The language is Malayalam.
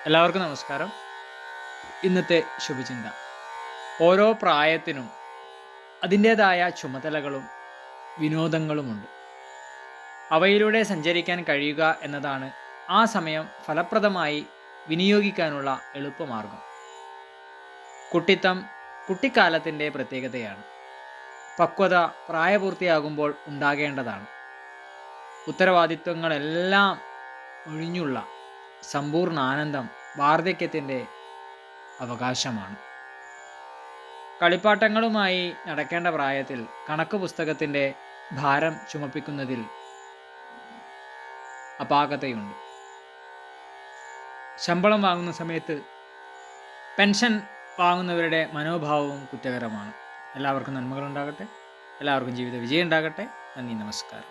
എല്ലാവർക്കും നമസ്കാരം. ഇന്നത്തെ ശുഭചിന്ത. ഓരോ പ്രായത്തിനും അതിൻ്റേതായ ചുമതലകളും വിനോദങ്ങളുമുണ്ട്. അവയിലൂടെ സഞ്ചരിക്കാൻ കഴിയുക എന്നതാണ് ആ സമയം ഫലപ്രദമായി വിനിയോഗിക്കാനുള്ള എളുപ്പമാർഗം. കുട്ടിത്തം കുട്ടിക്കാലത്തിൻ്റെ പ്രത്യേകതയാണ്. പക്വത പ്രായപൂർത്തിയാകുമ്പോൾ ഉണ്ടാകേണ്ടതാണ്. ഉത്തരവാദിത്വങ്ങളെല്ലാം ഒഴിഞ്ഞുള്ള സമ്പൂർണ്ണ ആനന്ദം വാർദ്ധക്യത്തിൻ്റെ അവകാശമാണ്. കളിപ്പാട്ടങ്ങളുമായി നടക്കേണ്ട പ്രായത്തിൽ കണക്ക് പുസ്തകത്തിൻ്റെ ഭാരം ചുമപ്പിക്കുന്നതിൽ അപാകതയുണ്ട്. ശമ്പളം വാങ്ങുന്ന സമയത്ത് പെൻഷൻ വാങ്ങുന്നവരുടെ മനോഭാവവും കുറ്റകരമാണ്. എല്ലാവർക്കും നന്മകളുണ്ടാകട്ടെ. എല്ലാവർക്കും ജീവിത വിജയം ഉണ്ടാകട്ടെ. നന്ദി, നമസ്കാരം.